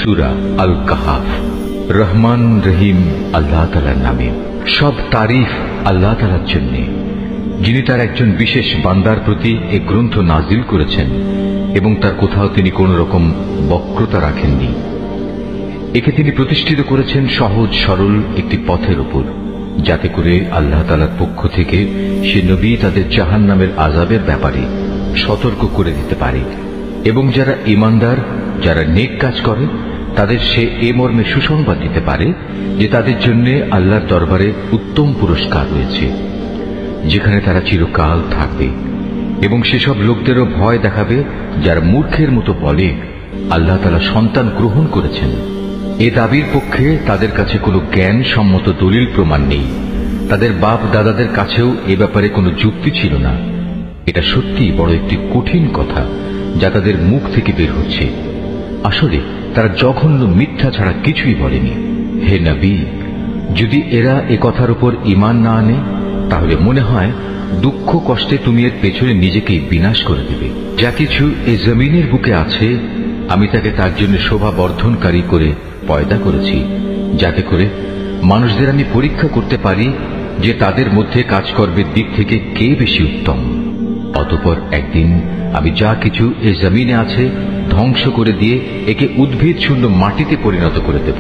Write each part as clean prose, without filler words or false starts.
সূরা আল কাহাফ। রহমান রহিম আল্লাহ তাআলার নামে। সব তারিফ আল্লাহ তাআলার জন্য, যিনি তার একজন বিশেষ বান্দার প্রতি এ গ্রন্থ নাজিল করেছেন এবং তার কোথাও তিনি কোন রকম বক্রতা রাখেননি। একে তিনি প্রতিষ্ঠিত করেছেন সহজ সরল একটি পথের উপর, যাতে করে আল্লাহ তাআলার পক্ষ থেকে সে নবী তাদের জাহান্নামের আযাবের ব্যাপারে সতর্ক করে দিতে পারে এবং যারা ঈমানদার, যারা নেক কাজ করে, তাদের সে এ মর্মে সুসংবাদ দিতে পারে যে তাদের জন্য আল্লাহর দরবারে উত্তম পুরস্কার রয়েছে, যেখানে তারা চিরকাল থাকবে। এবং সেসব লোকদেরও ভয় দেখাবে যারা মূর্খের মতো বলে আল্লাহ তাআলা সন্তান গ্রহণ করেছেন। এ দাবির পক্ষে তাদের কাছে কোনো জ্ঞান সম্মত দলিল প্রমাণ নেই। তাদের বাপ দাদাদের কাছেও এ ব্যাপারে কোনো যুক্তি ছিল না। এটা সত্যি বড় একটি কঠিন কথা যা তাদের মুখ থেকে বের হচ্ছে। আসলে তারা জঘন্য মিথ্যা ছাড়া কিছুই বলেনি। হে নবী, যদি এরা এ কথার উপর ঈমান না আনে, তাহলে মনে হয় দুঃখ কষ্টে তুমি এর পেছনে নিজেকেই বিনাশ করে দেবে। যা কিছু এই জমিনের বুকে আছে, আমি তাকে তার জন্য শোভা বর্ধনকারী করে পয়দা করেছি, যাতে করে মানুষদের আমি পরীক্ষা করতে পারি যে তাদের মধ্যে কাজকর্মের দিক থেকে কে বেশি উত্তম। অতঃপর একদিন আমি যা কিছু এই জমিনে আছে ধ্বংস করে দিয়ে একে উদ্ভিদ শূন্য মাটিতে পরিণত করে দেব।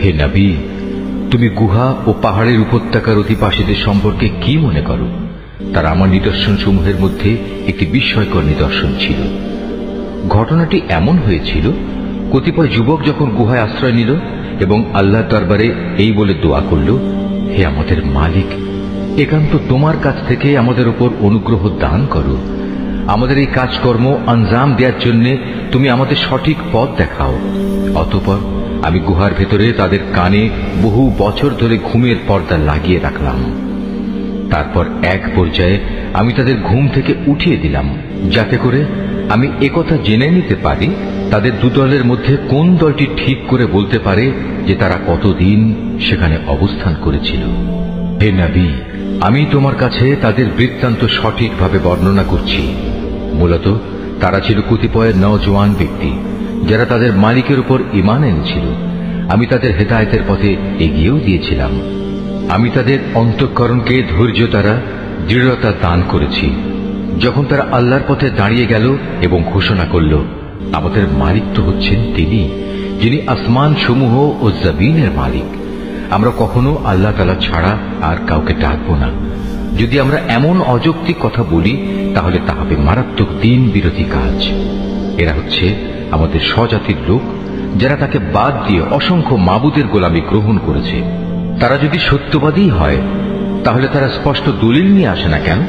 হে নবী, তুমি গুহা ও পাহাড়ের উপত্যকার অধিবাসীদের সম্পর্কে কি মনে করো? তারা আমার নিদর্শন সমূহের মধ্যে একটি বিস্ময়কর নিদর্শন ছিল। ঘটনাটি এমন হয়েছিল, কতিপয় যুবক যখন গুহায় আশ্রয় নিল এবং আল্লাহর দরবারে এই বলে দোয়া করল, হে আমাদের মালিক, একান্ত তোমার কাছ থেকে আমাদের উপর অনুগ্রহ দান করো। আমাদের এই কাজকর্ম আঞ্জাম দেওয়ার জন্য তুমি আমাদের সঠিক পথ দেখাও। অতঃপর আমি গুহার ভেতরে তাদের কানে বহু বছর ধরে ঘুমের পর্দা লাগিয়ে রাখলাম। তারপর এক পর্যায়ে আমি তাদের ঘুম থেকে উঠিয়ে দিলাম, যাতে করে আমি একথা জেনে নিতে পারি তাদের দুদলের মধ্যে কোন দলটি ঠিক করে বলতে পারে যে তারা কতদিন সেখানে অবস্থান করেছিল। হে নবী, আমি তোমার কাছে তাদের বৃত্তান্ত সঠিকভাবে বর্ণনা করছি। মূলত তারা ছিল কতিপয় নওজোয়ান ব্যক্তি যারা তাদের মালিকের উপর ঈমান এনেছিল। আমি তাদের হেদায়েতের পথে এগিয়েও দিয়েছিলাম। আমি তাদের অন্তঃকরণকে ধৈর্য দ্বারা দৃঢ়তা দান করেছি। যখন তারা আল্লাহর পথে দাঁড়িয়ে গেল এবং ঘোষণা করল, আমাদের মালিক তো হচ্ছেন তিনি, যিনি আসমান সমূহ ও জমিনের মালিক। আমরা কখনো আল্লাহ তাআলা ছাড়া আর কাউকে ডাকব না। যদি আমরা এমন অযৌক্তিক কথা বলি, তাহলে তা হবে মারাত্মক দিন বিরোধী কাজ। এরা হচ্ছে আমাদের স্বজাতির লোক, যারা তাকে বাদ দিয়ে অসংখ্য মাবুদের গোলামি গ্রহণ করেছে। তারা যদি সত্যবাদী হয়, তাহলে তারা স্পষ্ট দলিল নিয়ে আসে না কেন?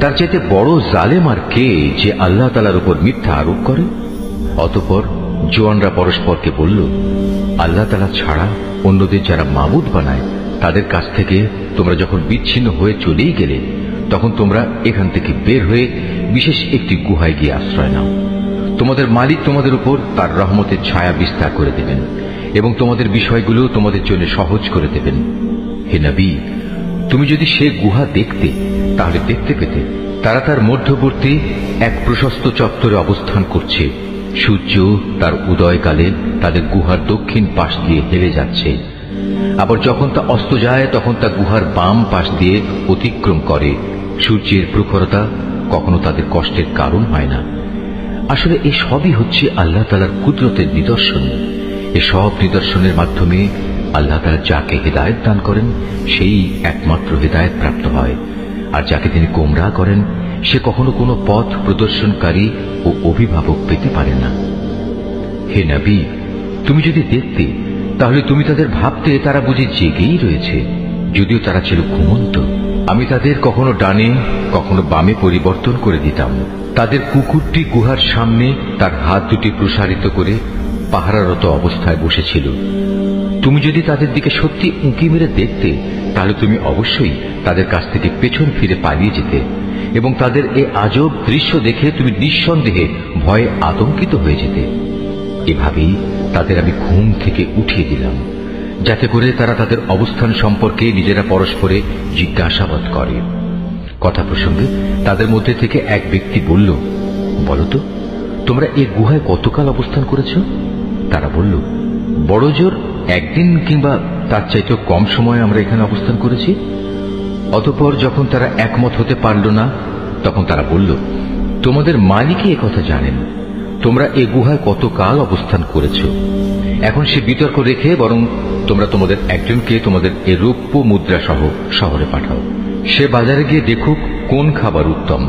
তার চাইতে বড় জালেম আর কে যে আল্লাহ তাআলার উপর মিথ্যা আরোপ করে? অতঃপর জোয়ানরা পরস্পরকে বলল, আল্লাহ তাআলা ছাড়া অন্যদের যারা মাবুদ বানায়, তাদের কাছ থেকে তোমরা যখন বিচ্ছিন্ন হয়ে চলেই গেলে, তখন তোমরা এখান থেকে বের হয়ে বিশেষ একটি গুহায় গিয়ে আশ্রয় নাও। তোমাদের মালিক তোমাদের উপর তার রহমতের ছায়া বিস্তার করে দেবেন এবং তোমাদের বিষয়গুলো তোমাদের জন্য সহজ করে দেবেন। হে নবী, তুমি যদি সে গুহা দেখতে, তাহলে দেখতে পেতে তারা তার মধ্যবর্তী এক প্রশস্ত চত্বরে অবস্থান করছে। সূর্য তার উদয়কালে তাদের গুহার দক্ষিণ পাশ দিয়ে হেলে যাচ্ছে, আবার যখন তা অস্ত যায় তখন তা গুহার বাম পাশ দিয়ে অতিক্রম করে। সূর্যের প্রখরতা কখনো তাদের কষ্টের কারণ হয় না। আসলে এই সবই হচ্ছে আল্লাহ তাআলার কুদরতের নিদর্শন। এসব নিদর্শনের মাধ্যমে আল্লাহ তাআলা যাকে হেদায়েত দান করেন, সেই একমাত্র হেদায়েত প্রাপ্ত হয়, আর যাকে তিনি গোমরাহ করেন, সে কখনো কোনো পথ প্রদর্শনকারী ও অভিভাবক পেতে পারে না। হে নবী, তুমি যদি দেখতে, তাহলে তুমি তাদের ভাবতে তারা বুঝি জেগেই রয়েছে, যদিও তারা ছিল ঘুমন্ত। আমি তাদের কখনো ডানে কখনো বামে পরিবর্তন করে দিতাম। তাদের কুকুরটি গুহার সামনে তার হাত দুটি প্রসারিত করে পাহারারত অবস্থায় বসেছিল। তুমি যদি তাদের দিকে সত্যি উঁকি মেরে দেখতে, তাহলে তুমি অবশ্যই তাদের কাছ থেকে পেছন ফিরে পালিয়ে যেতে এবং তাদের এই আজব দৃশ্য দেখে তুমি নিঃসন্দেহে ভয়ে আতঙ্কিত হয়ে যেতে। এভাবেই তাদের আমি ঘুম থেকে উঠিয়ে দিলাম, যাতে করে তারা তাদের অবস্থান সম্পর্কে নিজেরা পরস্পরে জিজ্ঞাসাবাদ করে। কথা প্রসঙ্গে তাদের মধ্যে থেকে এক ব্যক্তি বলল, বলো তো, তোমরা এই গুহায় কতকাল অবস্থান করেছ? তারা বলল, বড় জোর একদিন কিংবা তার চাইতে কম সময় আমরা এখানে অবস্থান করেছি। অতঃপর যখন তারা একমত হতে পারল না, তখন তারা বলল, তোমাদের মালিকই একথা জানেন, তোমরা এ গুহায় কতকাল অবস্থান করেছ। এখন সে বিতর্ক রেখে বরং তোমরা তোমাদের একজনকে তোমাদের এ রৌপ্য মুদ্রা সহ শহরে পাঠাও। সে বাজারে গিয়ে দেখুক কোন খাবার উত্তম,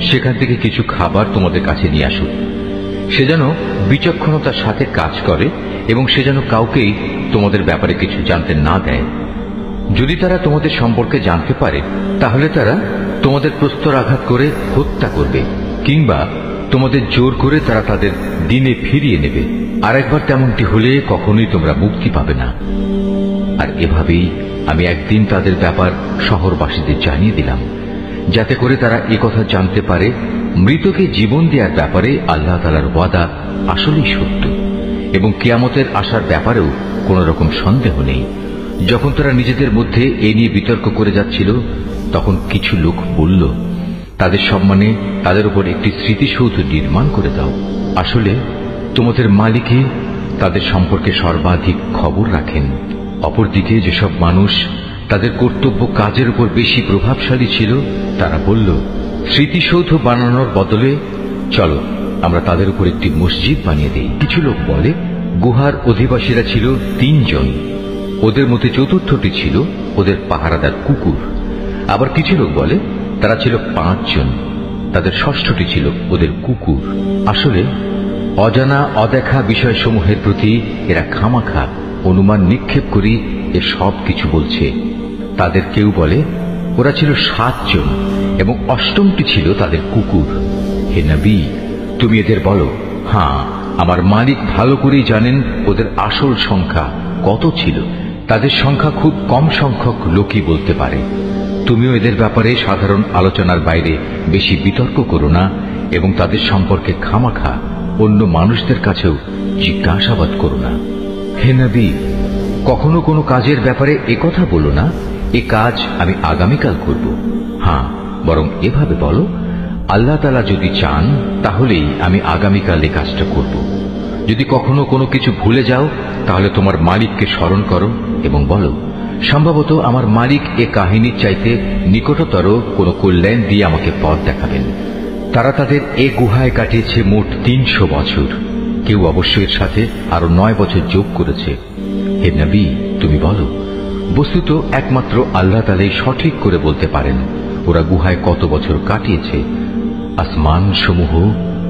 সেখান থেকে কিছু খাবার তোমাদের কাছে নিয়ে আসুক। সে যেন বিচক্ষণতার সাথে কাজ করে এবং সে যেন কাউকেই তোমাদের ব্যাপারে কিছু জানতে না দেয়। যদি তারা তোমাদের সম্পর্কে জানতে পারে, তাহলে তারা তোমাদের প্রস্তরাঘাত করে হত্যা করবে, কিংবা তোমাদের জোর করে তারা তাদের দিনে ফিরিয়ে নেবে। আর একবার তেমনটি হলে কখনোই তোমরা মুক্তি পাবে না। আর এভাবেই আমি একদিন তাদের ব্যাপার শহরবাসীদের জানিয়ে দিলাম, যাতে করে তারা একথা জানতে পারে মৃতকে জীবন দেওয়ার ব্যাপারে আল্লাহ তাআলার ওয়াদা আসলেই সত্য এবং কিয়ামতের আসার ব্যাপারেও কোন রকম সন্দেহ নেই। যখন তারা নিজেদের মধ্যে এ নিয়ে বিতর্ক করে যাচ্ছিল, তখন কিছু লোক বলল, তাদের সম্মানে তাদের উপর একটি স্মৃতিসৌধ নির্মাণ করে দাও। আসলে তোমাদের মালিকই তাদের সম্পর্কে সর্বাধিক খবর রাখেন। অপরদিকে যেসব মানুষ তাদের কর্তব্য কাজের উপর বেশি প্রভাবশালী ছিল, তারা বলল, স্মৃতিসৌধ বানানোর বদলে চলো আমরা তাদের উপর একটি মসজিদ বানিয়ে দিই। কিছু লোক বলে, গুহার অধিবাসীরা ছিল 3 জন, ওদের মধ্যে চতুর্থটি ছিল ওদের পাহারাদার কুকুর। আবার কিছু লোক বলে তারা ছিল 5 জন, তাদের ষষ্ঠটি ছিল ওদের কুকুর। আসলে অজানা অদেখা বিষয়সমূহের প্রতি এরা খামাখা অনুমান নিক্ষেপ করি এ সব কিছু বলছে। তাদের কেউ বলে ওরা ছিল 7 জন এবং অষ্টমটি ছিল তাদের কুকুর। হে নবী, তুমি এদের বলো, হ্যাঁ, আমার মালিক ভালো করেই জানেন ওদের আসল সংখ্যা কত ছিল। তাদের সংখ্যা খুব কম সংখ্যক লোকই বলতে পারে। তুমিও এদের ব্যাপারে সাধারণ আলোচনার বাইরে বেশি বিতর্ক করো না এবং তাদের সম্পর্কে খামাখা অন্য মানুষদের কাছেও জিজ্ঞাসাবাদ করো না। হে নবী, কখনো কোনো কাজের ব্যাপারে একথা বলো না, এ কাজ আমি আগামীকাল করব। হ্যাঁ, বরং এভাবে বলো, আল্লাহ তাআলা যদি চান তাহলেই আমি আগামীকাল এই কাজটা করব। যদি কখনো কোনো কিছু ভুলে যাও, তাহলে তোমার মালিককে স্মরণ করো এবং বলো, সম্ভবত আমার মালিক এ কাহিনীর চাইতে নিকটতর কোনো কল্যাণ দিয়ে আমাকে পথ দেখাবেন। তারা তাদের এ গুহায় কাটিয়েছে মোট 300 বছর। কেউ অবশ্য এর সাথে আরো 9 বছর যোগ করেছে। হে নবী, তুমি বলো, বস্তুত একমাত্র আল্লাহ তাআলাই সঠিক করে বলতে পারেন ওরা গুহায় কত বছর কাটিয়েছে। আসমান সমূহ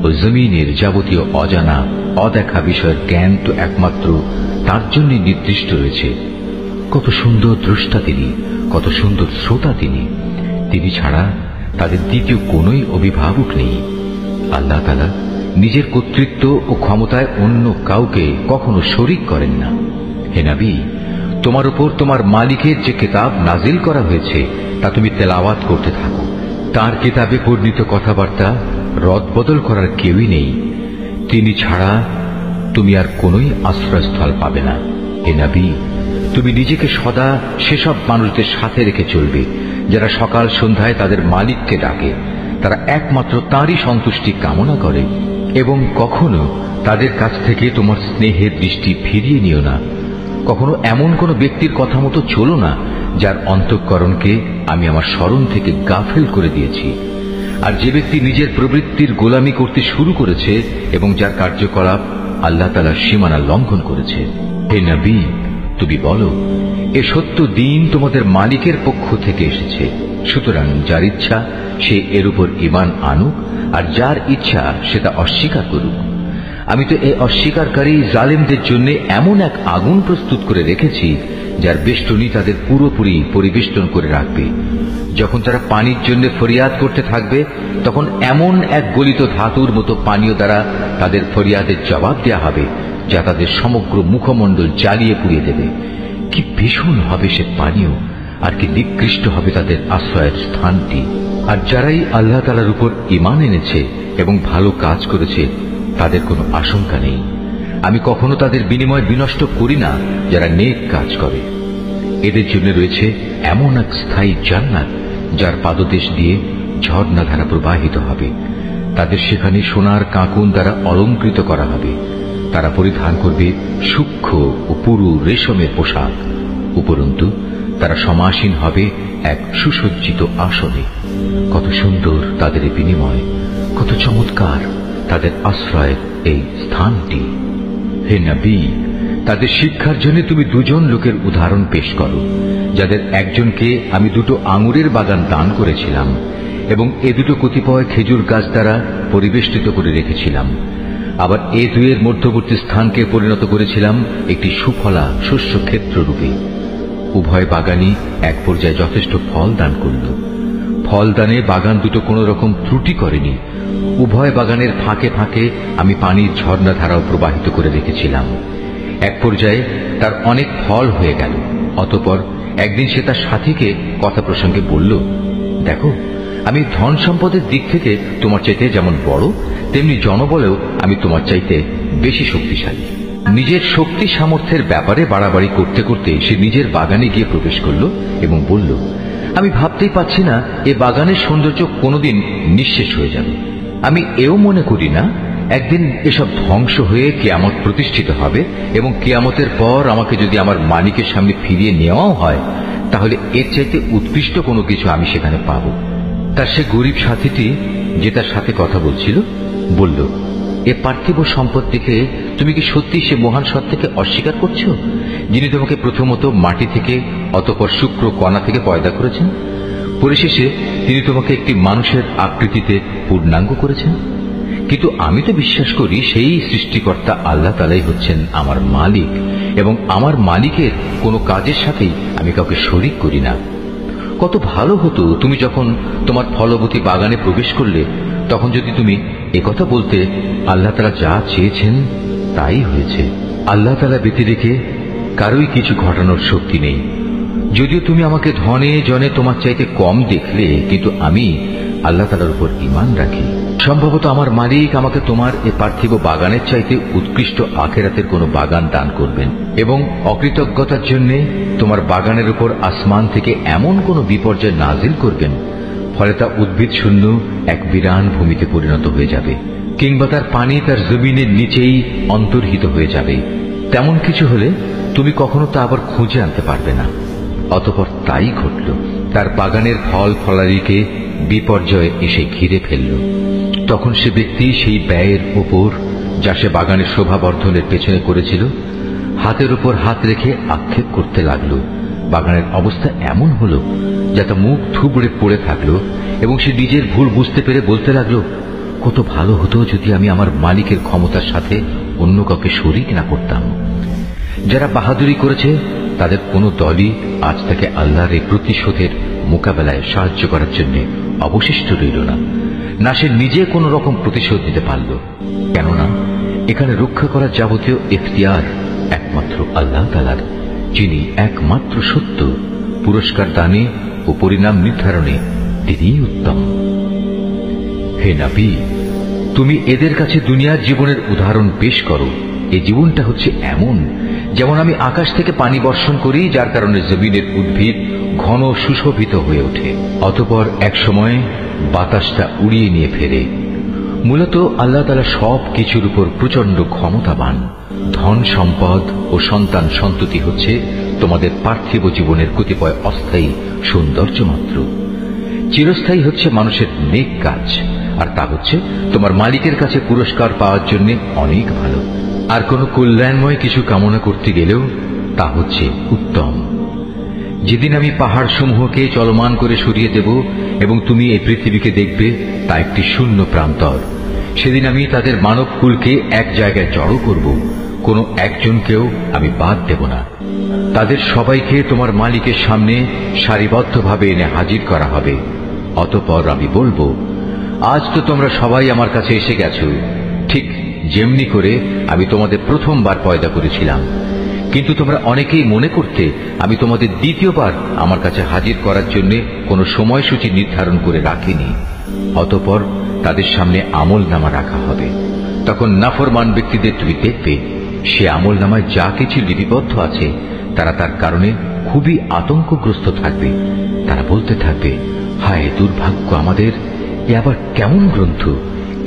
ও জমিনের যাবতীয় অজানা অদেখা বিষয়ের জ্ঞান তো একমাত্র তার জন্য নির্দিষ্ট রয়েছে। কত সুন্দর দ্রষ্টা তিনি, কত সুন্দর শ্রোতা তিনি। তিনি ছাড়া তাদের দ্বিতীয় কোনোই অভিভাবক নেই। আল্লাহ তাআলা নিজের কর্তৃত্ব ও ক্ষমতায় অন্য কাউকে কখনো শরীক করেন না। হে নবী, তোমার উপর তোমার মালিকের যে কিতাব নাজিল করা হয়েছে তা তুমি তেলাওয়াত করতে থাকো। তার কিতাবে বর্ণিত কথাবার্তা রদবদল করার কেউই নেই। তিনি ছাড়া তুমি আর কোনোই আশ্রয়স্থল পাবে না। হে নবী, তুমি নিজেকে সদা সেসব মানুষদের সাথে রেখে চলবে যারা সকাল সন্ধ্যায় তাদের মালিককে ডাকে। তারা একমাত্র তাঁরই সন্তুষ্টি কামনা করে এবং কখনো তাদের কাছ থেকে তোমার স্নেহের দৃষ্টি ফিরিয়ে নিও না। কখনো এমন কোন ব্যক্তির কথা মতো চলো না যার অন্তঃকরণকে আমি আমার স্মরণ থেকে গাফেল করে দিয়েছি। আর যে ব্যক্তি নিজের প্রবৃত্তির গোলামি করতে শুরু করেছে এবং যার কার্যকলাপ আল্লাহ তাআলার সীমানা লঙ্ঘন করেছে। হে নবী, তুমি বলো, এ সত্য দিন তোমাদের মালিকের পক্ষ থেকে এসেছে। সুতরাং যার ইচ্ছা সে এর উপর ঈমান আনুক, আর যার ইচ্ছা সে তা অস্বীকার করুক। আমি তো এই অস্বীকারী জালেমদের জন্য এমন এক আগুন প্রস্তুত করে রেখেছি যার বেষ্টনী তাদের পুরোপুরি পরিবেষ্টন করে রাখবে। যখন তারা পানির জন্য ফরিয়াদ করতে থাকবে, তখন এমন এক গলিত ধাতুর মতো পানীয় দ্বারা তাদের ফরিয়াদের জবাব দেয়া হবে যা তাদের সমগ্র মুখমণ্ডল জ্বালিয়ে পুড়িয়ে দেবে। কি ভীষণ হবে সে পানীয়, আর কি নিকৃষ্ট হবে তাদের আশ্রয়ের স্থানটি। আর যারাই আল্লাহ তাআলার উপর ঈমান এনেছে এবং ভালো কাজ করেছে, তাদের কোনো আশঙ্কা নেই। আমি কখনো তাদের বিনিময় বিনষ্ট করি না যারা নেক কাজ করে। এদের জন্য রয়েছে এমন এক স্থায়ী জান্নাত যার পাদদেশ দিয়ে ঝর্ণাধারা প্রবাহিত হবে। তাদের সেখানে সোনার কাঁকুন দ্বারা অলঙ্কৃত করা হবে। তারা পরিধান করবে সূক্ষ্ম ও পুরু রেশমের পোশাক। উপরন্তু তারা সমাসীন হবে এক সুসজ্জিত আসনে। কত সুন্দর তাদের এই বিনিময়, কত চমৎকার তাদের আশ্রয়ের এই স্থানটি। হে নবী, তাদের শিক্ষার জন্য তুমি দুজন লোকের উদাহরণ পেশ করো, যাদের একজনকে আমি 2 আঙুরের বাগান দান করেছিলাম এবং এ 2 কতিপয় খেজুর গাছ দ্বারা পরিবেষ্টিত করে রেখেছিলাম। আবার এ 2-এর মধ্যবর্তী স্থানকে পরিণত করেছিলাম একটি সুফলা শস্য ক্ষেত্র রূপে। উভয় বাগানই এক পর্যায়ে যথেষ্ট ফল দান করল। ফলদানে বাগান 2 কোন রকম ত্রুটি করেনি। উভয় বাগানের ফাঁকে ফাঁকে আমি পানির ঝর্ণাধারাও প্রবাহিত করে রেখেছিলাম। এক পর্যায়ে তার অনেক ফল হয়ে গেল। অতঃপর একদিন সে তার সাথীকে কথা প্রসঙ্গে বলল, দেখো, আমি ধন সম্পদের দিক থেকে তোমার চাইতে যেমন বড়, তেমনি জনবলেও আমি তোমার চাইতে বেশি শক্তিশালী। নিজের শক্তি সামর্থ্যের ব্যাপারে বাড়াবাড়ি করতে করতে সে নিজের বাগানে গিয়ে প্রবেশ করল এবং বলল, আমি ভাবতেই পাচ্ছি না এ বাগানের সৌন্দর্য কোনোদিন নিঃশেষ হয়ে যাবে। আমি এও মনে করি না একদিন এসব ধ্বংস হয়ে কিয়ামত প্রতিষ্ঠিত হবে এবং কিয়ামতের পর আমাকে যদি আমার মালিকের সামনে ফিরিয়ে নেওয়াও হয়, তাহলে এর চাইতে উৎকৃষ্ট কোনো কিছু আমি সেখানে পাব। তার সে গরিব সাথীটি, যে তার সাথে কথা বলছিল, বলল, এ পার্থিব সম্পত্তিকে তুমি কি সত্যি সে মহান সত্তাকে অস্বীকার করছো, যিনি তোমাকে প্রথমত মাটি থেকে অতঃপর শুক্র কণা থেকে পয়দা করেছেন, পরিশেষে তিনি তোমাকে একটি মানুষের আকৃতিতে পূর্ণাঙ্গ করেছেন? কিন্তু আমি তো বিশ্বাস করি সেই সৃষ্টিকর্তা আল্লাহ তাআলাই হচ্ছেন আমার মালিক এবং আমার মালিকের কোনো কাজের সাথেই আমি কাউকে শরীক করি না। কত ভালো হতো তুমি যখন তোমার ফলবতী বাগানে প্রবেশ করলে তখন যদি তুমি একথা বলতে, আল্লাহ তাআলা যা চেয়েছেন তাই হয়েছে। আল্লাহ তাআলা ব্যতি রেখে কারোই কিছু ঘটানোর শক্তি নেই। যদিও তুমি আমাকে ধনে জনে তোমার চাইতে কম দেখলে, কিন্তু আমি আল্লাহ তাআলার উপর ঈমান রাখি। সম্ভবত আমার মালিক আমাকে তোমার এ পার্থিব বাগানের চাইতে উৎকৃষ্ট আখিরাতের কোনো বাগান দান করবেন এবং অকৃতজ্ঞতার জন্য তোমার বাগানের উপর আসমান থেকে এমন কোন বিপর্যয় নাজিল করবেন, ফলে তা উদ্ভিদ শূন্য এক বিরান ভূমিতে পরিণত হয়ে যাবে, কিংবা তার পানি তার জমিনের নিচেই অন্তর্হিত হয়ে যাবে। তেমন কিছু হলে তুমি কখনো তা আবার খুঁজে আনতে পারবে না। অতঃপর তাই ঘটল। তার বাগানের ফল ফলারিকে বিপর্যয় এসে ঘিরে ফেলল। তখন সে ব্যক্তি সেই ব্যয়ের উপর, যা সে বাগানের শোভা বর্ধনের পেছনে করেছিল, হাতের উপর হাত রেখে আক্ষেপ করতে লাগল। বাগানের অবস্থা এমন হল যা তা মুখ থুবড়ে পড়ে থাকল এবং সে নিজের ভুল বুঝতে পেরে বলতে লাগলো, কত ভালো হতো যদি আমি আমার মালিকের ক্ষমতার সাথে অন্য কাউকে শরীক না করতাম। যারা বাহাদুরি করেছে তাদের কোনো দলই আজ থেকে আল্লাহর এই প্রতিশোধের মোকাবেলায় সাহায্য করার জন্য অবশিষ্ট রইল না, না সে নিজে কোন রকম প্রতিশোধ নিতে পারল। কেননা এখানে রক্ষা করার যাবতীয় ইখতিয়ার একমাত্র আল্লাহ তাআলার, যিনি একমাত্র সত্য। পুরস্কার দানে ও পরিণাম নির্ধারণে তিনিই উত্তম। হে নবী, তুমি এদের কাছে দুনিয়ার জীবনের উদাহরণ পেশ করো। এই জীবনটা হচ্ছে এমন যেমন আমি আকাশ থেকে পানি বর্ষণ করি, যার কারণে জমিনের উদ্ভিদ ঘন সুশোভিত হয়ে ওঠে, অতঃপর এক সময় বাতাসটা উড়িয়ে নিয়ে ফেরে। মূলত আল্লাহ তাআলা সব কিছুর উপর প্রচন্ড ক্ষমতাবান। ধন সম্পদ ও সন্তান সন্ততি হচ্ছে তোমাদের পার্থিব জীবনের কতিপয় অস্থায়ী সৌন্দর্য মাত্র। চিরস্থায়ী হচ্ছে মানুষের নেক কাজ, আর তা হচ্ছে তোমার মালিকের কাছে পুরস্কার পাওয়ার জন্য অনেক ভালো। আর কোন কল্যাণময় কিছু কামনা করতে গেলেও তা হচ্ছে উত্তম। যেদিন আমি পাহাড় সমূহকে চলমান করে সরিয়ে দেব এবং তুমি এই পৃথিবীকে দেখবে তা একটি শূন্য প্রান্তর, সেদিন আমি তাদের মানব কুলকে এক জায়গায় জড়ো করব, কোনো একজনকেও আমি বাদ দেব না। তাদের সবাইকে তোমার মালিকের সামনে সারিবদ্ধভাবে এনে হাজির করা হবে। অতঃপর আমি বলবো, আজ তো তোমরা সবাই আমার কাছে এসে গেছো, ঠিক যেমনি করে আমি তোমাদের প্রথমবার পয়দা করেছিলাম, কিন্তু তোমরা অনেকেই মনে করতে আমি তোমাদের দ্বিতীয়বার আমার কাছে হাজির করার জন্য কোনো সময়সূচি নির্ধারণ করে রাখিনি। অতঃপর তাদের সামনে আমলনামা রাখা হবে। তখন নাফরমান ব্যক্তিদের তুমি দেখবে সে আমলনামায় যা কিছু লিপিবদ্ধ আছে তারা তার কারণে খুবই আতঙ্কগ্রস্ত থাকবে। তারা বলতে থাকবে, হায় দুর্ভাগ্য আমাদের, এ আবার কেমন গ্রন্থ!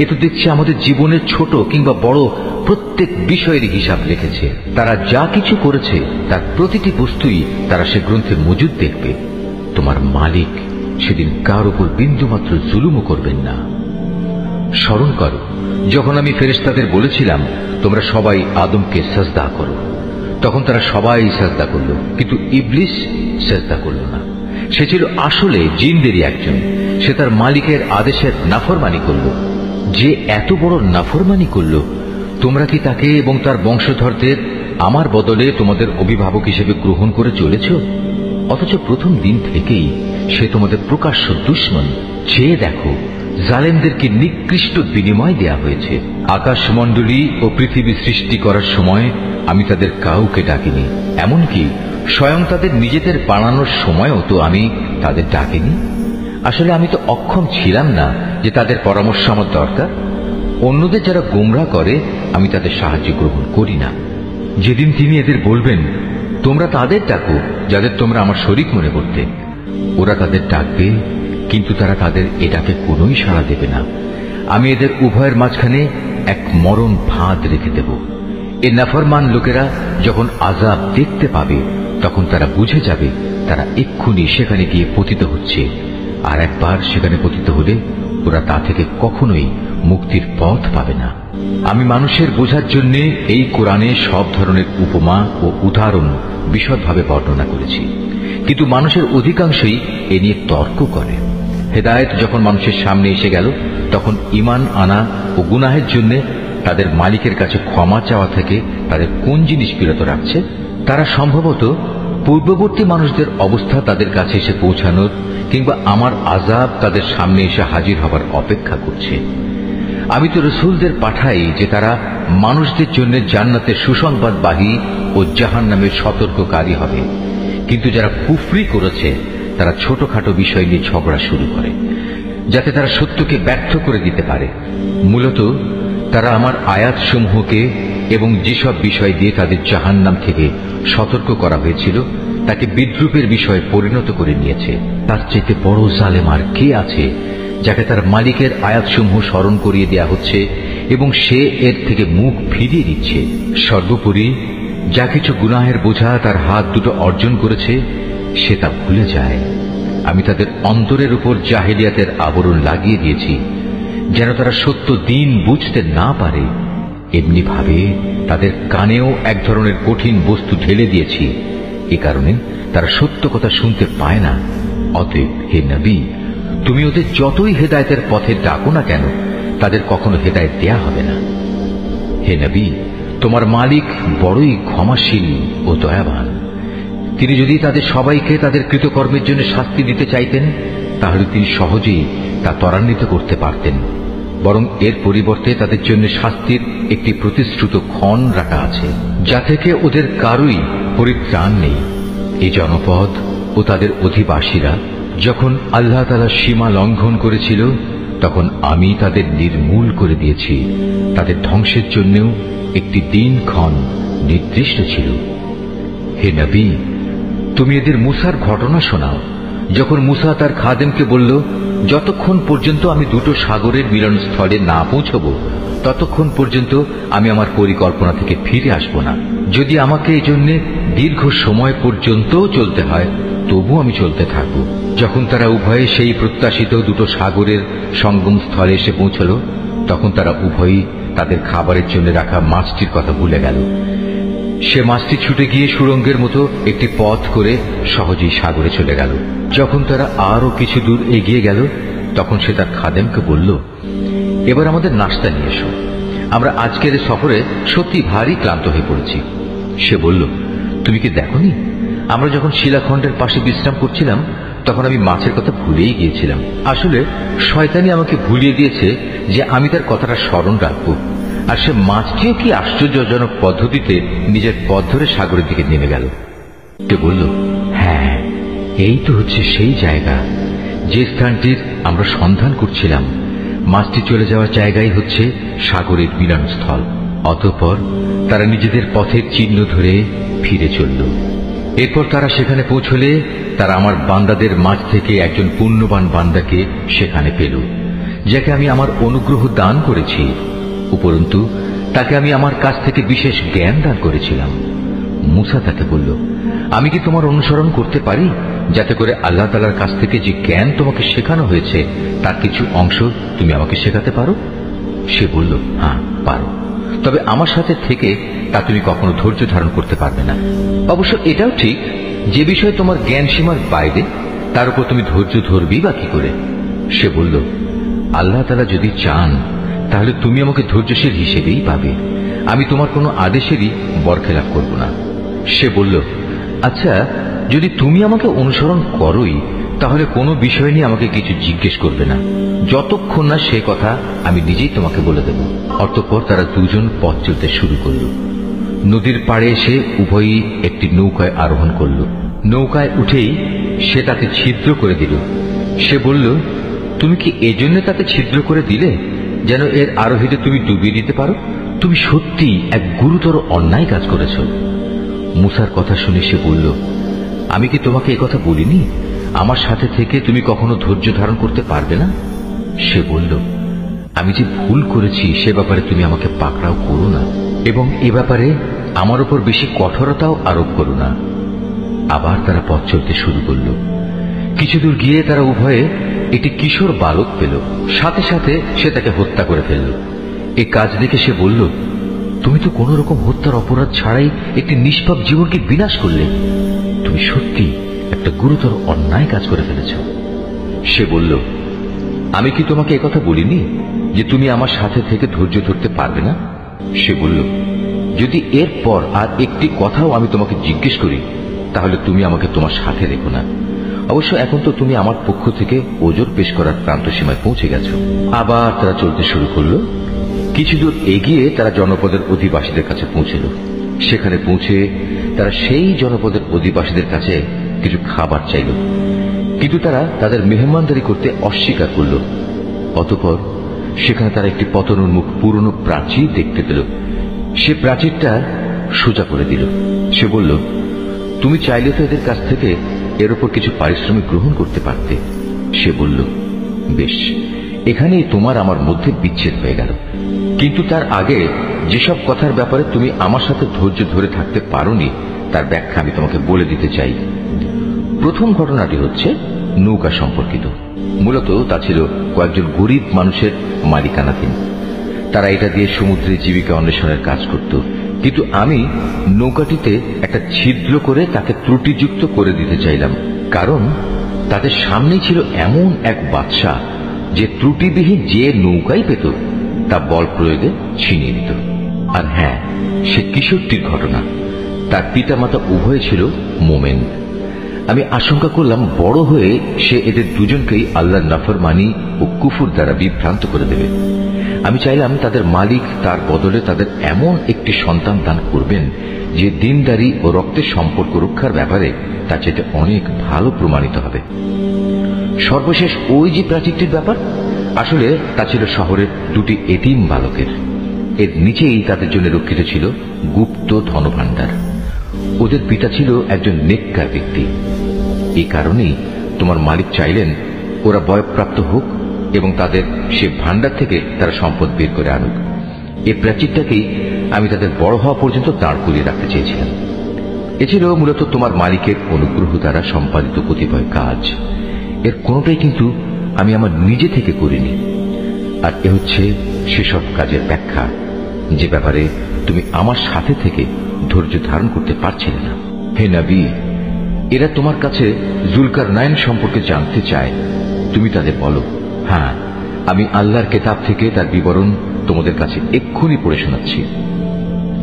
এ তো দেখছি আমাদের জীবনের ছোট কিংবা বড় প্রত্যেক বিষয়ের হিসাব রেখেছে। তারা যা কিছু করেছে তার প্রতিটি বস্তুই তারা সে গ্রন্থে মজুদ দেখবে। তোমার মালিক সেদিন কার উপর বিন্দুমাত্র জুলুমও করবেন না। স্মরণ করো যখন আমি ফেরেশতাদের বলেছিলাম তোমরা সবাই আদমকে সাজদা করো, তখন তারা সবাই সাজদা করল, কিন্তু ইবলিস সাজদা করল না। সে ছিল আসলে জিনদেরই একজন। সে তার মালিকের আদেশের নাফরমানি করল। যে এত বড় নাফরমানি করল, তোমরা কি তাকে এবং তার বংশধরদের আমার বদলে তোমাদের অভিভাবক হিসেবে গ্রহণ করে চলেছ? অথচ প্রথম দিন থেকেই সে তোমাদের প্রকাশ্য দুশমন। চেয়ে দেখো, জালেমদেরকে নিকৃষ্ট বিনিময় দেয়া হয়েছে। আকাশমণ্ডলী ও পৃথিবী সৃষ্টি করার সময় আমি তাদের কাউকে ডাকিনি, এমনকি স্বয়ং তাদের নিজেদের বানানোর সময়ও তো আমি তাদের ডাকিনি। আসলে আমি তো অক্ষম ছিলাম না যে তাদের পরামর্শ আমার দরকার। অন্যদের যারা গোমরা করে আমি তাদের সাহায্য গ্রহণ করি না। যেদিন তিনি এদের বলবেন তোমরা তাদের ডাকো যাদের তোমরা আমার শরীক মনে করতে, ওরা তাদের ডাকবে, কিন্তু তারা তাদের এ ডাকে কোনোই সাড়া দেবে না। আমি এদের উভয়ের মাঝখানে এক মরণ ফাঁদ রেখে দেব। এ নাফরমান লোকেরা যখন আযাব দেখতে পাবে তখন তারা বুঝে যাবে তারা এক্ষুনি সেখানে গিয়ে পতিত হচ্ছে, আর একবার সেখানে পতিত হলে ওরা তা থেকে কখনোই মুক্তির পথ পাবে না। আমি মানুষের বোঝার জন্য এই কোরআনে সব ধরনের উপমা ও উদাহরণ বিশদভাবে বর্ণনা করেছি, কিন্তু মানুষের অধিকাংশই এ নিয়ে তর্ক করে। হেদায়েত যখন মানুষের সামনে এসে গেল তখন ঈমান আনা ও গুনাহের জন্য তাদের মালিকের কাছে ক্ষমা চাওয়া থেকে তাদের কোন জিনিস বিরত রাখছে? তারা সম্ভবত পূর্ববর্তী মানুষদের অবস্থা তাদের কাছে এসে পৌঁছানোর কিংবা আমার আযাব তাদের সামনে এসে হাজির হবার অপেক্ষা করছে। আমি তো রসুলদের পাঠাই যে তারা মানুষদের জন্য জান্নাতের সুসংবাদবাহী ও জাহান্নামের সতর্ককারী হবে, কিন্তু যারা কুফরি করেছে তারা ছোটখাটো বিষয় নিয়ে ঝগড়া শুরু করে যাতে তারা সত্যকে ব্যর্থ করে দিতে পারে। মূলত তারা আমার আয়াতসমূহকে এবং যেসব বিষয় দিয়ে তাদের জাহান্নাম থেকে সতর্ক করা হয়েছিল তাকে বিদ্রূপের বিষয়ে পরিণত করে নিয়েছে। তার চাইতে বড় জালেম আর কে আছে যাকে তার মালিকের আয়াতসমূহ স্মরণ করিয়ে দেয়া হচ্ছে এবং সে এর থেকে মুখ ফিরিয়ে দিচ্ছে। সর্বোপরি যা কিছু গুনাহের বোঝা তার হাত দুটো অর্জন করেছে সে তা ভুলে যায়। আমি তাদের অন্তরের উপর জাহেলিয়াতের আবরণ লাগিয়ে দিয়েছি যেন তারা সত্য দিন বুঝতে না পারে। এমনি ভাবে তাদের কানেও এক ধরনের কঠিন বস্তু ঢেলে দিয়েছি, এ কারণে তারা সত্য কথা শুনতে পায় না। অতএব হে নবী, তুমি ওদের যতই হেদায়েতের পথে ডাকো না কেন তাদের কখনো হেদায়েত দেয়া হবে না। হে নবী, তোমার মালিক বড়ই ক্ষমাশীল ও দয়াবান। তিনি যদি তাদের সবাইকে তাদের কৃতকর্মের জন্য শাস্তি দিতে চাইতেন তাহলে তিনি সহজেই তা ত্বরান্বিত করতে পারতেন, বরং এর পরিবর্তে তাদের জন্য শাস্তির একটি প্রতিশ্রুত ক্ষণ রাখা আছে যা থেকে ওদের কারোই পরিত্রাণ নেই। এই জনপদ ও তাদের অধিবাসীরা যখন আল্লাহ তাআলার সীমা লঙ্ঘন করেছিল তখন আমি তাদের নির্মূল করে দিয়েছি। তাদের ধ্বংসের জন্যও একটি দিনক্ষণ নির্দিষ্ট ছিল। হে নবী, তুমি এদের মূসার ঘটনা শোনাও। যখন মূসা তার খাদেমকে বলল, যতক্ষণ পর্যন্ত আমি দুটো সাগরের মিলনস্থলে না পৌঁছব ততক্ষণ পর্যন্ত আমি আমার পরিকল্পনা থেকে ফিরে আসব না। যদি আমাকে এই জন্য দীর্ঘ সময় পর্যন্ত চলতে হয় তবু আমি চলতে থাকব। যখন তারা উভয়ে সেই প্রত্যাশিত দুটো সাগরের সঙ্গম স্থলে এসে পৌঁছল তখন তারা উভয়ই তাদের খাবারের জন্য রাখা মাছটির কথা ভুলে গেল। সে মাছটি ছুটে গিয়ে সুড়ঙ্গের মতো একটি পথ করে সহজেই সাগরে চলে গেল। যখন তারা আরো কিছু দূর এগিয়ে গেল তখন সে তার খাদেমকে বলল, এবার আমাদের নাস্তা নিয়ে এসো, আমরা আজকের সফরে সত্যি ভারী ক্লান্ত হয়ে পড়েছি। সে বলল, তুমি কি দেখোনি আমরা যখন শিলাখণ্ডের পাশে বিশ্রাম করছিলাম তখন আমি মাছের কথা ভুলেই গিয়েছিলাম। আসলে শয়তানি আমাকে ভুলিয়ে দিয়েছে যে আমি তার কথাটা স্মরণ রাখবো। আর সে মাছটিও কি আশ্চর্যজনক পদ্ধতিতে নিজের পথ ধরে সাগরের দিকে নেমে গেল। সে বলল, হ্যাঁ, এই তো হচ্ছে সেই জায়গা যে স্থানটির আমরা সন্ধান করছিলাম। মাছটি চলে যাওয়ার জায়গাই হচ্ছে সাগরের মিলনস্থল। অতঃপর তারা নিজেদের পথের চিহ্ন ধরে ফিরে চলল। এরপর তারা সেখানে পৌঁছলে তারা আমার বান্দাদের মাঝ থেকে একজন পুণ্যবান বান্দাকে সেখানে পেল, যাকে আমি আমার অনুগ্রহ দান করেছি, উপরন্তু তাকে আমি আমার কাছ থেকে বিশেষ জ্ঞান দান করেছিলাম। মুসা তাকে বলল, আমি কি তোমার অনুসরণ করতে পারি, যাতে করে আল্লাহ তাআলার কাছ থেকে যে জ্ঞান তোমাকে শেখানো হয়েছে তার কিছু অংশ তুমি আমাকে শেখাতে পারো? সে বলল, হ্যাঁ পারো, তবে আমার সাথে থেকে তা তুমি কখনো ধৈর্য ধারণ করতে পারবে না। অবশ্য এটাও ঠিক, যে বিষয়ে তোমার জ্ঞান সীমার বাইরে তার উপর তুমি ধৈর্য ধরবেই বা কি করে? সে বলল, আল্লাহ তাআলা যদি চান তাহলে তুমি আমাকে ধৈর্যশীল হিসেবেই পাবে, আমি তোমার কোনো আদেশেরই বরখেলাপ করব না। সে বলল, আচ্ছা, যদি তুমি আমাকে অনুসরণ করোই তাহলে কোনো বিষয় নিয়ে আমাকে কিছু জিজ্ঞেস করবে না, যতক্ষণ না সে কথা আমি নিজেই তোমাকে বলে দেব। অতঃপর তারা দুজন পথ চলতে শুরু করল। নদীর পাড়ে এসে উভয়ই একটি নৌকায় আরোহণ করল। নৌকায় উঠেই সে তাকে ছিদ্র করে দিল। সে বলল, তুমি কি এজন্য তাকে ছিদ্র করে দিলে যেন এর আরোহীতে তুমি ডুবিয়ে দিতে পারো? তুমি সত্যি এক গুরুতর অন্যায় কাজ করেছ। মুসার কথা শুনে সে বলল, আমি কি তোমাকে একথা বলিনি, আমার সাথে থেকে তুমি কখনো ধৈর্য ধারণ করতে পারবে না? সে বলল, আমি যে ভুল করেছি সে ব্যাপারে তুমি আমাকে পাকড়াও করো না, এবং এ ব্যাপারে আমার উপর বেশি কঠোরতাও আরোপ করো না। আবার তারা পথ চলতে শুরু করল। কিছু দূর গিয়ে তারা উভয়ে একটি কিশোর বালক পেল। সাথে সাথে সে তাকে হত্যা করে ফেলল। এ কাজ দেখে সে বলল, তুমি তো কোন রকম হত্যার অপরাধ ছাড়াই একটি নিষ্পাপ জীবনকে বিনাশ করলে। তুমি সত্যি একটা গুরুতর অন্যায় কাজ করে ফেলেছ। সে বলল, আমি কি তোমাকে একথা বলিনি যে তুমি আমার সাথে থেকে ধৈর্য ধরতে পারবে না? সে বলল, যদি এরপর আর একটি কথাও আমি তোমাকে জিজ্ঞেস করি তাহলে তুমি আমাকে তোমার সাথে রেখো না। অবশ্য এখন তো তুমি আমার পক্ষ থেকে ওজর পেশ করার প্রান্ত সীমায় পৌঁছে গেছো। আবার তারা চলতে শুরু করলো। কিছু দূর এগিয়ে তারা জনপদের অধিবাসীদের কাছে পৌঁছল। সেখানে পৌঁছে তারা সেই জনপদের অধিবাসীদের কাছে কিছু খাবার চাইল, কিন্তু তারা তাদের মেহমানদারি করতে অস্বীকার করল। অতঃপর সেখানে তারা একটি পতনোন্মুখ পুরনো প্রাচীর দেখতে পেল। সে প্রাচীরটা সোজা করে দিল। সে বলল, তুমি চাইলে তো এদের কাছ থেকে এর উপর কিছু পারিশ্রমিক গ্রহণ করতে পারতে। সে বলল, বেশ, এখানেই তোমার আমার মধ্যে বিচ্ছেদ হয়ে গেল, কিন্তু তার আগে যেসব কথার ব্যাপারে তুমি আমার সাথে ধৈর্য ধরে থাকতে পারোনি তার ব্যাখ্যা আমি তোমাকে বলে দিতে চাই। প্রথম ঘটনাটি হচ্ছে নৌকা সম্পর্কিত। মূলত তা ছিল কয়েকজন গরিব মানুষের মালিকানাধীন। তারা এটা দিয়ে সমুদ্রে জীবিকা অন্বেষণের কাজ করত, কিন্তু আমি নৌকাটিতে একটা ছিদ্র করে তাকে ত্রুটিযুক্ত করে দিতে চাইলাম, কারণ তাদের সামনেই ছিল এমন এক বাদশা যে ত্রুটিবিহীন যে নৌকাই পেত তা বল প্রয়োগে ছিনিয়ে নিত। আর হ্যাঁ, সে কিশোরটির ঘটনা। তার পিতামাতা উভয় ছিল মোমেন। আমি আশঙ্কা করলাম বড় হয়ে সে এদের দুজনকেই আল্লাহর নাফরমানি ও কুফর দ্বারা বিভ্রান্ত করে দেবে। আমি চাইলাম তাদের মালিক তার বদলে তাদের এমন একটি সন্তান দান করবেন যে দিনদারি ও রক্তের সম্পর্ক রক্ষার ব্যাপারে তার চাইতে অনেক ভালো প্রমাণিত হবে। সর্বশেষ ওই যে প্রাচীরটির ব্যাপার, আসলে তা ছিল শহরের দুটি এতিম বালকের। এর নিচেই তাদের জন্য রক্ষিত ছিল গুপ্ত ধনভাণ্ডার। ওদের পিতা ছিল একজন নেককার ব্যক্তি। এই কারণেই তোমার মালিক চাইলেন ওরা বয়ঃপ্রাপ্ত হোক এবং তাদের সে ভাণ্ডার থেকে তারা সম্পদ বের করে আনুক। এই প্রাচীরটাকেই আমি তাদের বড় হওয়া পর্যন্ত দাঁড় করিয়ে রাখতে চেয়েছিলাম। এ ছিল মূলত তোমার মালিকের অনুগ্রহ দ্বারা সম্পাদিত কতিপয় কাজ। এর কোনোটাই কিন্তু আমি আমার নিজে থেকে করিনি। আর এ হচ্ছে সেসব কাজের ব্যাখ্যা যে ব্যাপারে তুমি আমার সাথে থেকে ধৈর্য ধারণ করতে পারছিলে না। হে নবী, এরা তোমার কাছে জুলকারনাইন সম্পর্কে জানতে চায়। তুমি তাদের বলো, হ্যাঁ, আমি আল্লাহর কিতাব থেকে তার বিবরণ তোমাদের কাছে এক্ষুনি পড়ে শোনাচ্ছি।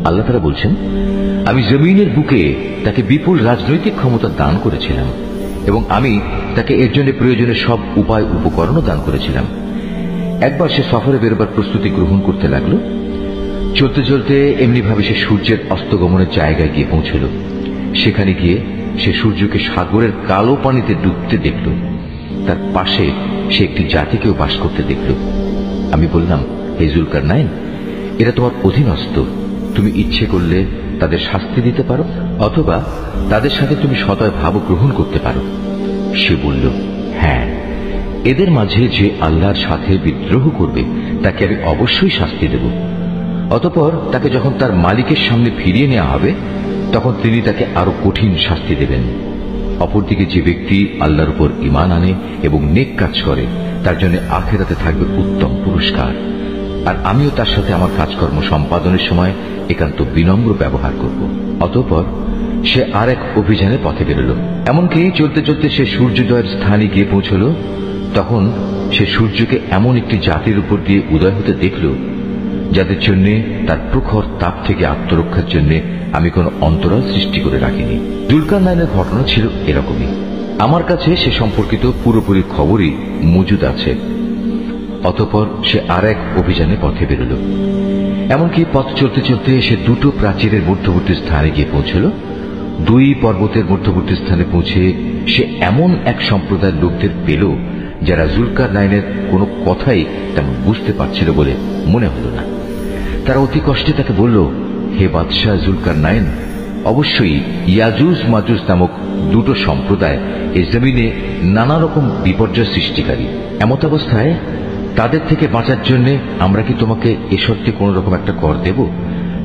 আল্লাহ তাআলা বলছেন, আমি জমিনের বুকে তাকে বিপুল রাজনৈতিক ক্ষমতা দান করেছিলাম এবং আমি তাকে এর জন্য প্রয়োজনীয় সব উপায় উপকরণও দান করেছিলাম। একবার সে সফরে বেরোবার প্রস্তুতি গ্রহণ করতে লাগল। চলতে চলতে এমনিভাবে সে সূর্যের অস্তগমনের জায়গায় গিয়ে পৌঁছল। সেখানে গিয়ে সে সূর্যকে সাগরের কালো পানিতে ডুবতে দেখল। তার পাশে সে একটি জাতিকেও বাস করতে দেখল। আমি বললাম, হে জুলকারনাইন, এরা তোমার অধীনস্থ। তুমি ইচ্ছে করলে তাদের শাস্তি দিতে পারো অথবা তাদের সাথে তুমি সদয় ভাব গ্রহণ করতে পারো। সে বলল, হ্যাঁ, এদের মাঝে যে আল্লাহর সাথে বিদ্রোহ করবে তাকে আমি অবশ্যই শাস্তি দেব। অতঃপর তাকে যখন তার মালিকের সামনে ফিরিয়ে নেওয়া হবে তখন তিনি তাকে আরো কঠিন শাস্তি দেবেন। অপরদিকে যে ব্যক্তি আল্লাহর উপর ঈমান আনে এবং নেক কাজ করে তার জন্য আখিরাতে থাকবে উত্তম পুরস্কার। আর আমিও তার সাথে আমার কাজকর্ম সম্পাদনের সময় একান্ত বিনম্র ব্যবহার করব। অতঃপর সে আর এক অভিযানে পথে বেরোল। এমনকি চলতে চলতে সে সূর্যোদয়ের স্থানে গিয়ে পৌঁছল। তখন সে সূর্যকে এমন একটি জাতির উপর দিয়ে উদয় হতে দেখল যাদের জন্য তার প্রখর তাপ থেকে আত্মরক্ষার জন্য আমি কোনো অন্তরাল সৃষ্টি করে রাখিনি। জুলকারনাইনের ঘটনা ছিল এরকমই। আমার কাছে সে সম্পর্কিত পুরোপুরি খবরই মজুদ আছে। অতঃপর সে আর এক অভিযানে পথে বেরোল। এমনকি পথ চলতে চলতে সে দুটো প্রাচীরের মধ্যবর্তী স্থানে গিয়ে পৌঁছল। দুই পর্বতের মধ্যবর্তী স্থানে পৌঁছে সে এমন এক সম্প্রদায়ের লোকদের পেল যারা জুলকারনাইনের কোনো কথাই তেমন বুঝতে পারছিল বলে মনে হল না। তারা অতি কষ্টে তাকে বলল, হে বাদশাহ জুলকারনাইন, অবশ্যই ইয়াজুজ মাজুজ নামক দুটো সম্প্রদায় এই জমিনে নানা রকম বিপর্যয় সৃষ্টিকারী। এমত অবস্থায় তাদের থেকে বাঁচার জন্য আমরা কি তোমাকে এ শর্তে কোন রকম একটা কর দেব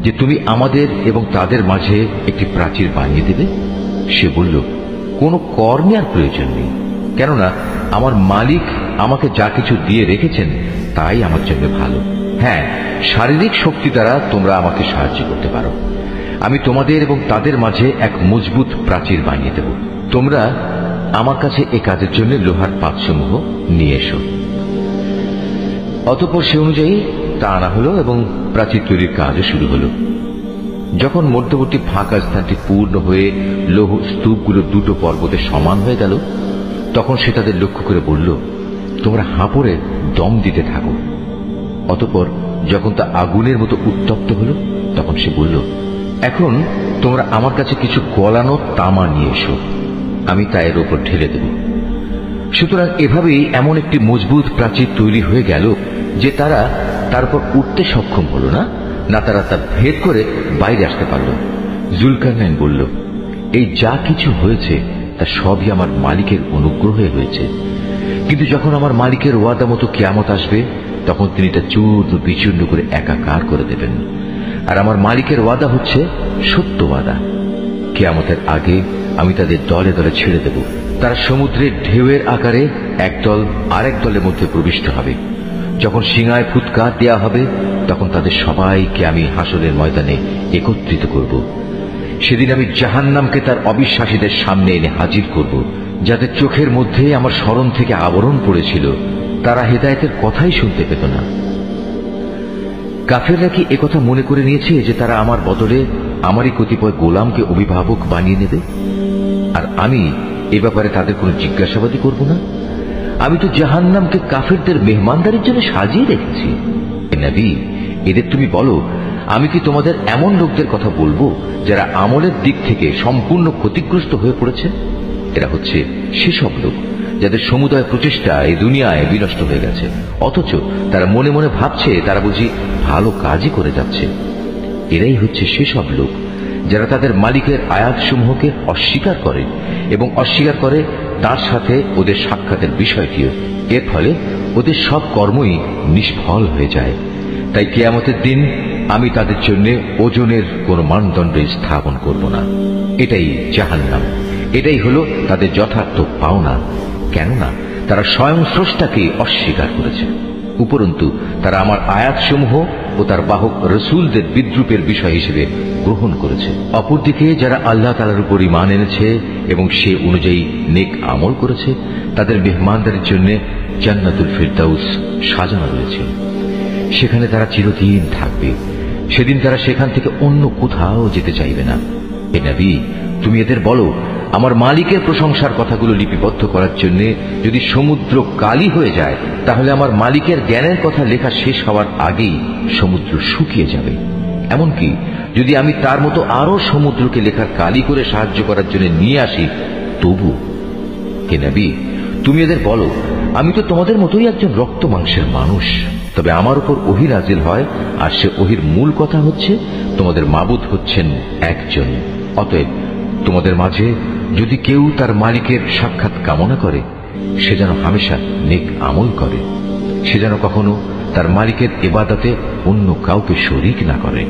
যে তুমি আমাদের এবং তাদের মাঝে একটি প্রাচীর বানিয়ে দেবে? সে বলল, কোনো কর নেওয়ার প্রয়োজন নেই, কেননা আমার মালিক আমাকে যা কিছু দিয়ে রেখেছেন তাই আমার জন্য ভালো। হ্যাঁ, শারীরিক শক্তি দ্বারা তোমরা আমাকে সাহায্য করতে পারো। আমি তোমাদের এবং তাদের মাঝে এক মজবুত প্রাচীর বানিয়ে দেব। তোমরা আমার কাছে এ কাজের জন্য লোহার পাতসমূহ নিয়ে এসো। অতঃপর সে অনুযায়ী তা আনা হল এবং প্রাচীর তৈরির কাজও শুরু হল। যখন মধ্যবর্তী ফাঁকা স্থানটি পূর্ণ হয়ে লৌহ স্তূপগুলো দুটো পর্বতে সমান হয়ে গেল তখন সে তাদের লক্ষ্য করে বলল, তোমরা হাঁপড়ে দম দিতে থাকো। অতঃপর যখন তা আগুনের মতো উত্তপ্ত হল তখন সে বলল, এখন তোমরা আমার কাছে কিছু গলানো তামা নিয়ে এসো, আমি তা এর উপর ঢেলে দেব। সুতরাং এভাবেই এমন একটি মজবুত প্রাচীর তৈরি হয়ে গেল যে তারা তার উপর উঠতে সক্ষম হল না, না তারা তা ভেদ করে বাইরে আসতে পারল। জুলকারনাইন বলল, এই যা কিছু হয়েছে তা সবই আমার মালিকের অনুগ্রহে হয়েছে, কিন্তু যখন আমার মালিকের ওয়াদা মতো কিয়ামত আসবে তখন তিনি তা চূর্ণ বিচূর্ণ করে একাকার করে দেবেন। আর আমার মালিকের ওয়াদা হচ্ছে সত্য ওয়াদা। কিয়ামতের আগে আমি তাদের দলে দলে ছেড়ে দেব। তারা সমুদ্রের ঢেউয়ের আকারে একদল আরেক দলের মধ্যে প্রবিষ্ট হবে। যখন সিংহায় ফুৎকার দেয়া হবে তখন তাদের সবাইকে আমি হাসরের ময়দানে একত্রিত করব। সেদিন আমি জাহান্নামকে তার অবিশ্বাসীদের সামনে এনে হাজির করব, যাদের চোখের মধ্যে আমার স্মরণ থেকে আবরণ পড়েছিল, তারা হেদায়েতের কথাই শুনতে পেত না। কাফেররা কি একথা মনে করে নিয়েছে যে তারা আমার বদলে আমারই কতিপয় গোলামকে অভিভাবক বানিয়ে নেবে, আর আমি এ ব্যাপারে তাদের কোনো জিজ্ঞাসাবাদই করব না? আমি তো জাহান্নামকে কাফেরদের মেহমানদারির জন্য সাজিয়ে রেখেছি। নবী, এদের তুমি বলো, আমি কি তোমাদের এমন লোকদের কথা বলবো যারা আমলের দিক থেকে সম্পূর্ণ ক্ষতিগ্রস্ত হয়ে পড়েছে? এরা হচ্ছে সেসব লোক যাদের সমুদয় প্রচেষ্টা এই দুনিয়ায় বিনষ্ট হয়ে গেছে, অথচ তারা মনে মনে ভাবছে তারা বুঝি ভালো কাজই করে যাচ্ছে। এরাই হচ্ছে সেসব লোক যারা তাদের মালিকের আয়াতসমূহকে অস্বীকার করে এবং অস্বীকার করে তার সাথে ওদের সাক্ষাতের বিষয়টিও। এর ফলে ওদের সব কর্মই নিষ্ফল হয়ে যায়। তাই কিয়ামতের দিন আমি তাদের জন্য ওজনের কোন মানদণ্ড স্থাপন করব না। এটাই জাহান্নাম, এটাই হলো তাদের যথার্থ পাওনা, কেননা তারা স্বয়ং স্রষ্টাকে অস্বীকার করেছে। উপরন্তু তারা আমার আয়াতসমূহ ও তার বাহক রসুলদের বিদ্রুপের বিষয় হিসেবে গ্রহণ করেছে। অপরদিকে যারা আল্লাহ তাআলার উপর ঈমান এনেছে এবং সে অনুযায়ী নেক আমল করেছে তাদের মেহমানদারির জন্য জান্নাতুল ফিরদাউস সাজানো রয়েছে। সেখানে তারা চিরদিন থাকবে। সেদিন তারা সেখান থেকে অন্য কোথাও যেতে চাইবে না। হে নবী, তুমি এদের বলো, আমার মালিকের প্রশংসার কথাগুলো লিপিবদ্ধ করার জন্য যদি সমুদ্র কালি হয়ে যায় তাহলে আমার মালিকের জ্ঞানের কথা লেখা শেষ হওয়ার আগেই সমুদ্র শুকিয়ে যাবে। এমনকি যদি আমি তার মতো আরো সমুদ্রকে লেখার কালি করে সাহায্য করার জন্য নিয়ে আসি তবু। হে নবী, তুমি এদের বলো, আমি তো তোমাদের মতোই একজন রক্ত মাংসের মানুষ, তবে আমার উপর ওহী নাজিল হয়, আর সে ওহীর মূল কথা হচ্ছে তোমাদের মাবুদ হচ্ছেন একজন। অতএব তোমাদের মাঝে যদি কেউ তার মালিকের সাক্ষাৎ কামনা করে সে যেন হামেশা নেক আমল করে, সে যেন কখনো তার মালিকের ইবাদতে অন্য কাউকে শরীক না করে।